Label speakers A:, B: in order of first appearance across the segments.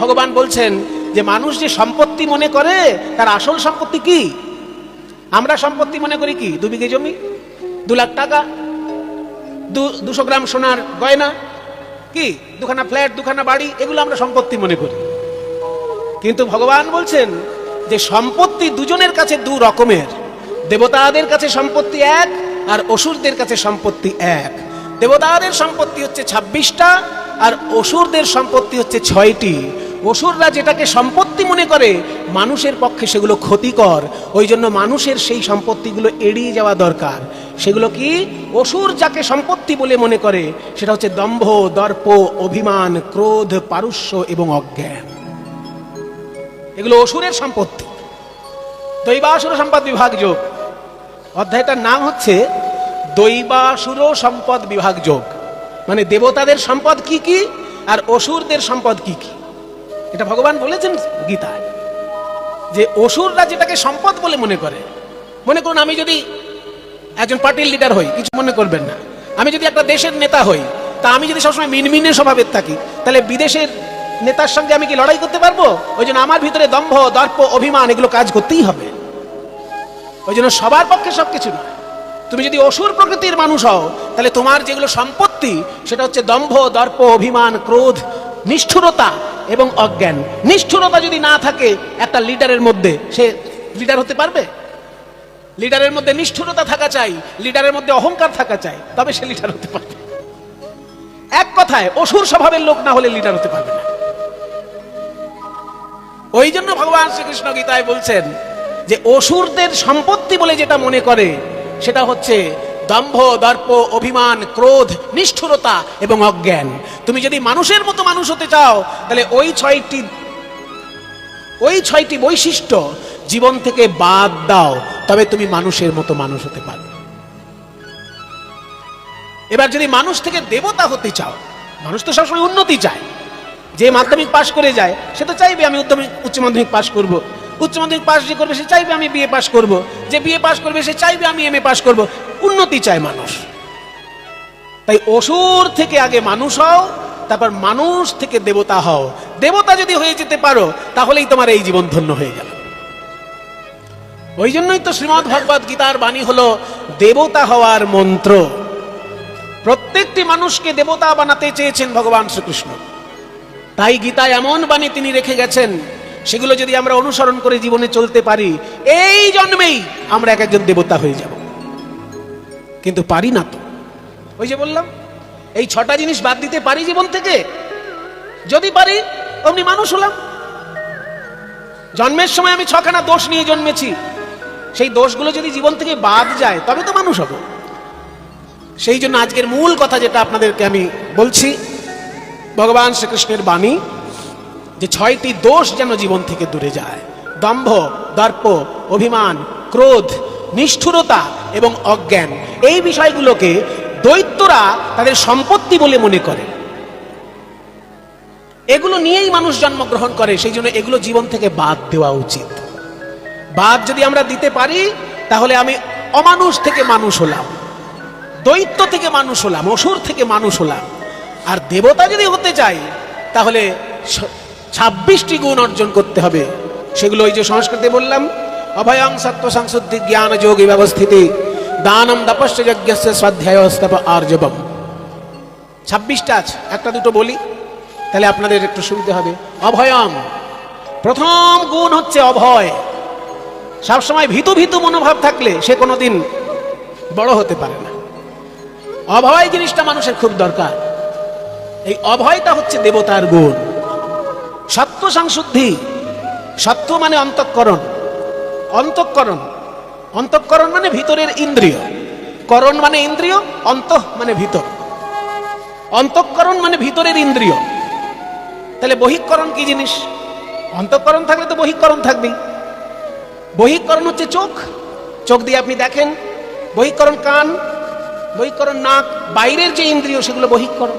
A: ভগবান বলছেন যে মানুষ যে সম্পত্তি মনে করে তার আসল সম্পত্তি কি? আমরা সম্পত্তি মনে করি কি? 2 বিঘে জমি, 2 লাখ টাকা, 200 গ্রাম সোনার গয়না, কি 2খানা ফ্ল্যাট, 2খানা বাড়ি, এগুলো আমরা সম্পত্তি মনে করি। কিন্তু ভগবান বলছেন যে সম্পত্তি দুজনের কাছে 2 রকমের। দেবতাদের কাছে সম্পত্তি এক, আর অসুরদের কাছে সম্পত্তি এক। দেবতাদের সম্পত্তি হচ্ছে 26টা, আর অসুরদের সম্পত্তি হচ্ছে 6টি। অসুররা যেটাকে সম্পত্তি মনে করে মানুষের পক্ষে সেগুলো ক্ষতিকর, ওই জন্য মানুষের সেই সম্পত্তিগুলো এড়িয়ে যাওয়া দরকার। সেগুলো কি? অসুর যাকে সম্পত্তি বলে মনে করে সেটা হচ্ছে দম্ভ, দর্প, অভিমান, ক্রোধ, পারুষ্য এবং অজ্ঞান। এগুলো অসুরের সম্পত্তি। দৈবাসুর সম্পদ বিভাগ যোগ, অধ্যায়টার নাম হচ্ছে দৈবাসুর সম্পদ বিভাগ যোগ। মানে দেবতাদের সম্পদ কি কি আর অসুরদের সম্পদ কি কি, এটা ভগবান বলেছেন গীতায়। যে অসুররা যেটাকে সম্পদ বলে মনে করে, মনে করুন আমি যদি একজন পার্টির লিডার হই, কিছু মনে করবেন না, আমি যদি একটা দেশের নেতা হই, তা আমি যদি সবসময় মিনমিনে স্বভাবের থাকি, তাহলে বিদেশের নেতার সঙ্গে আমি কি লড়াই করতে পারবো? ওই জন্য আমার ভিতরে দম্ভ, দর্প, অভিমান এগুলো কাজ করতেই হবে। ওই জন্য সবার পক্ষে সবকিছু নয়। তুমি যদি অসুর প্রকৃতির মানুষ হও, তাহলে তোমার যেগুলো সম্পত্তি সেটা হচ্ছে দম্ভ, দর্প, অভিমান, ক্রোধ, নিষ্ঠুরতা এবং অজ্ঞান। নিষ্ঠুরতা যদি না থাকে একটা লিডারের মধ্যে, সে লিডার হতে পারবে? লিডারের মধ্যে নিষ্ঠুরতা থাকা চাই, লিডারের মধ্যে অহংকার থাকা চাই, তবে সে লিডার হতে পারবে। এক কথায় অসুর স্বভাবের লোক না হলে লিডার হতে পারবে না। ওই জন্য ভগবান শ্রীকৃষ্ণ গীতায় বলছেন যে অসুরদের সম্পত্তি বলে যেটা মনে করে সেটা হচ্ছে দম্ভ, দর্প, অভিমান, ক্রোধ, নিষ্ঠুরতা এবং অজ্ঞান। তুমি যদি মানুষের মতো মানুষ হতে চাও, তাহলে ওই ছয়টি বৈশিষ্ট্য জীবন থেকে বাদ দাও, তবে তুমি মানুষের মতো মানুষ হতে পারবে। এবার যদি মানুষ থেকে দেবতা হতে চাও, মানুষ তো সবসময় উন্নতি চায়। যে মাধ্যমিক পাশ করে যায় সে তো চাইবে আমি উচ্চ মাধ্যমিক পাশ করব, উচ্চ মাধ্যমিক পাশ যে করবে সে চাইবে আমি বিএ পাশ করব, যে বিএ পাশ করবে সে চাইবে আমি এমএ পাশ করব। উন্নতি চায় মানুষ। তাই অসুর থেকে আগে মানুষ হও, তারপর মানুষ থেকে দেবতা হও। দেবতা যদি হয়ে যেতে পারো তাহলেই তোমার এই জীবন ধন্য হয়ে গেল। ওই জন্যই তো শ্রীমদ্ ভগবদ গীতার বাণী হলো দেবতা হওয়ার মন্ত্র। প্রত্যেকটি মানুষকে দেবতা বানাতে চেয়েছেন ভগবান শ্রীকৃষ্ণ। তাই গীতায় এমন বাণী তিনি রেখে গেছেন, সেগুলো যদি আমরা অনুসরণ করে জীবনে চলতে পারি, এই জন্মেই আমরা এক একজন দেবতা হয়ে যাব। কিন্তু পারি না তো। ওই যে বললাম, এই 6টা জিনিস বাদ দিতে পারি জীবন থেকে? যদি পারি অমনি মানুষ হলাম। জন্মের সময় আমি 6খানা দোষ নিয়ে জন্মেছি, সেই দোষগুলো যদি জীবন থেকে বাদ যায় তবে তো মানুষ হব। সেই জন্য আজকের মূল কথা যেটা আপনাদেরকে আমি বলছি, ভগবান শ্রীকৃষ্ণের বাণী, যে 6টি দোষ যেন জীবন থেকে দূরে যায়। দম্ভ, দর্প, অভিমান, ক্রোধ, নিষ্ঠুরতা এবং অজ্ঞান। এই বিষয়গুলোকে দৈত্যরা তাদের সম্পত্তি বলে মনে করে, এগুলো নিয়েই মানুষ জন্মগ্রহণ করে। সেই জন্য এগুলো জীবন থেকে বাদ দেওয়া উচিত। বাদ যদি আমরা দিতে পারি তাহলে আমি অমানুষ থেকে মানুষ হলাম, দৈত্য থেকে মানুষ হলাম, অসুর থেকে মানুষ হলাম। আর দেবতা যদি হতে চাই তাহলে 26টি গুণ অর্জন করতে হবে। সেগুলো ওই যে সংস্কৃতে বললাম, অভয়ং সত্ত্ব সংশুদ্ধি জ্ঞান যোগী ব্যবস্থিতি দানম তপস্য যজ্ঞস্য স্বাধ্যায়স্তপ আর্জবম। 26টা আছে, একটা দুটো বলি তাহলে আপনাদের একটু সুবিধা হবে। অভয়ম, প্রথম গুণ হচ্ছে অভয়। সবসময় ভীতু ভীতু মনোভাব থাকলে সে কোনোদিন বড় হতে পারে না। অভয় জিনিসটা মানুষের খুব দরকার। এই অভয়টা হচ্ছে দেবতার গুণ। সত্ত্ব সংশুদ্ধি, সত্ত্ব মানে অন্তঃকরণ, অন্তঃকরণ, অন্তঃকরণ মানে ভিতরের ইন্দ্রিয়, করণ মানে ইন্দ্রিয়, অন্তঃ মানে ভিতর, অন্তঃকরণ মানে ভিতরের ইন্দ্রিয়। তাহলে বহিঃকরণ কি জিনিস? অন্তঃকরণ থাকলে তো বহিঃকরণ থাকবেই। বহিঃকরণ হচ্ছে চোখ, চোখ দিয়ে আপনি দেখেন। বহিঃকরণ কান, বহিঃকরণ নাক, বাইরের যে ইন্দ্রিয় সেগুলো বহিঃকরণ।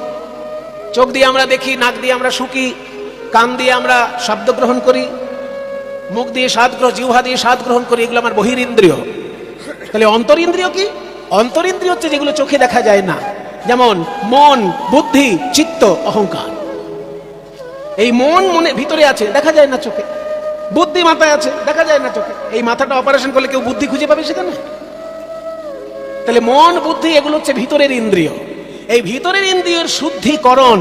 A: চোখ দিয়ে আমরা দেখি, নাক দিয়ে আমরা শুঁকি, কান দিয়ে আমরা শব্দ গ্রহণ করি, মুখ দিয়ে স্বাদ গ্রহণ, জিহ্বা দিয়ে স্বাদ গ্রহণ করি, এগুলো আমার বহিরিন্দ্রিয়। তাহলে অন্তরিন্দ্রিয় কি? অন্তরিন্দ্রিয় হচ্ছে যেগুলো চোখে দেখা যায় না, যেমন মন, বুদ্ধি, চিত্ত, অহংকার। এই মন মনে ভিতরে আছে, দেখা যায় না চোখে। বুদ্ধি মাথায় আছে, দেখা যায় না চোখে। এই মাথাটা অপারেশন করলে কেউ বুদ্ধি খুঁজে পাবে সেখানে? তাহলে মন বুদ্ধি এগুলো হচ্ছে ভিতরের ইন্দ্রিয়। এই ভিতরের ইন্দ্রিয়ের শুদ্ধিকরণ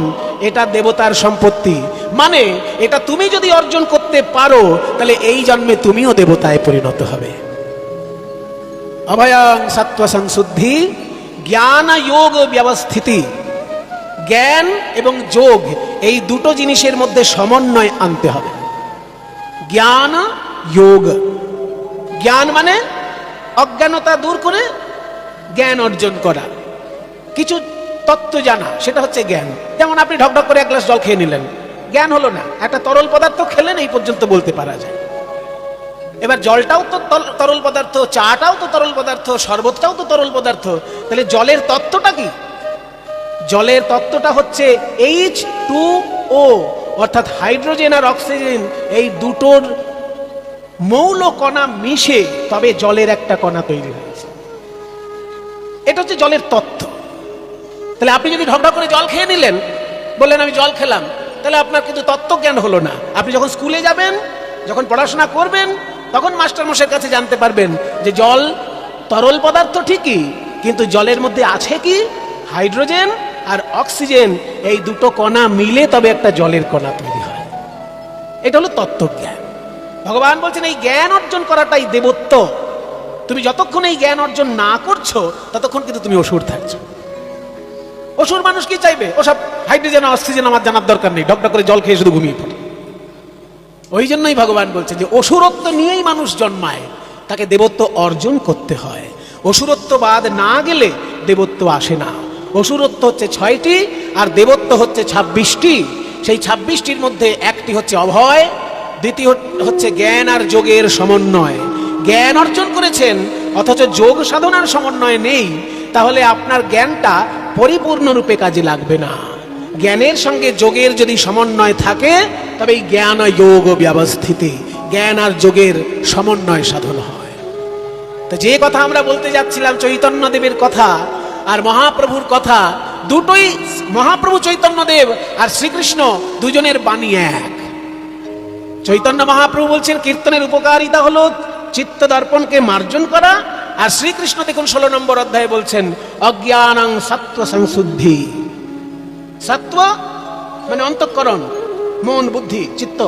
A: এটা দেবতার সম্পত্তি। মানে এটা তুমি যদি অর্জন করতে পারো তাহলে এই জন্মে তুমিও দেবতায় পরিণত হবে। অভয়ং সত্ত্ব সংশুদ্ধি জ্ঞান যোগ ব্যবস্থিতি। জ্ঞান এবং যোগ এই দুটো জিনিসের মধ্যে সমন্বয় আনতে হবে। জ্ঞান যোগ, জ্ঞান মানে অজ্ঞানতা দূর করে জ্ঞান অর্জন করা, কিছু তত্ত্ব জানা, সেটা হচ্ছে জ্ঞান। যেমন আপনি ঢকঢক করে এক গ্লাস জল খেয়ে নিলেন, জ্ঞান হলো না। একটা তরল পদার্থ খেলেন এই পর্যন্ত বলতে পারা যায়। এবার জলটাও তো তরল পদার্থ, চাটাও তো তরল পদার্থ, শরবতটাও তো তরল পদার্থ। তাহলে জলের তত্ত্বটা কি? জলের তত্ত্বটা হচ্ছে H2O, অর্থাৎ হাইড্রোজেন আর অক্সিজেন এই দুটোর মৌল কণা মিশে তবে জলের একটা কণা তৈরি হয়েছে। এটা হচ্ছে জলের তত্ত্ব। তাহলে আপনি যদি ঢকঢক করে জল খেয়ে নিলেন, বললেন আমি জল খেলাম, তাহলে আপনার কিন্তু তত্ত্বজ্ঞান হলো না। আপনি যখন স্কুলে যাবেন, যখন পড়াশোনা করবেন, তখন মাস্টার মশাইয়ের কাছে জানতে পারবেন যে জল তরল পদার্থ ঠিকই, কিন্তু জলের মধ্যে আছে কি হাইড্রোজেন আর অক্সিজেন, এই দুটো কণা মিলে তবে একটা জলের কণা তৈরি হয়। এটা হলো তত্ত্বজ্ঞান। ভগবান বলছেন এই জ্ঞান অর্জন করাটাই দেবত্ব। তুমি যতক্ষণ এই জ্ঞান অর্জন না করছো ততক্ষণ কিন্তু তুমি অসুর থাকছো। অসুর মানুষ কি চাইবে? ওসব হাইড্রোজেন অক্সিজেন আমার জানার দরকার নেই, ঢকঢক করে জল খেয়ে শুধু ঘুমিয়ে পড়ে। ওই জন্যই ভগবান বলছে যে অসুরত্ব নিয়েই মানুষ জন্মায়, তাকে দেবত্ব অর্জন করতে হয়। অসুরত্ববাদ না গেলে দেবত্ব আসে না। অসুরত্ব হচ্ছে 6টি আর দেবত্ব হচ্ছে 26টি। সেই 26টির মধ্যে একটি হচ্ছে অভয়, দ্বিতীয় হচ্ছে জ্ঞান আর যোগের সমন্বয়। জ্ঞান অর্জন করেছেন অথচ যোগ সাধনার সমন্বয় নেই, তাহলে আপনার জ্ঞানটা পরিপূর্ণরূপে কাজে লাগবে না। জ্ঞানের সঙ্গে যোগের যদি সমন্বয় থাকে তবে এই জ্ঞান যোগ ব্যবস্থিতি, জ্ঞান আর যোগের সমন্বয় সাধন হয়। তো যে কথা আমরা বলতে যাচ্ছিলাম, চৈতন্যদেবের কথা আর মহাপ্রভুর কথা, দুটোই মহাপ্রভু চৈতন্যদেব আর শ্রীকৃষ্ণ দুজনের বাণী এক। চৈতন্য মহাপ্রভু বলছেন কীর্তনের উপকারিতা হলো চিত্ত দর্পণকে মার্জন করা, আর শ্রীকৃষ্ণ দেখুন 16 নম্বর অধ্যায়ে বলছেন অজ্ঞানং সত্ত্ব সংশুদ্ধি। সত্ত্ব মানে অন্তঃকরণ, মন বুদ্ধি চিত্ত,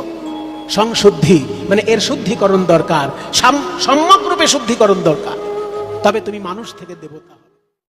A: সংশুদ্ধি মানে এর শুদ্ধিকরণ দরকার, সম্যক রূপে শুদ্ধিকরণ দরকার, তবে তুমি মানুষ থেকে দেবতা।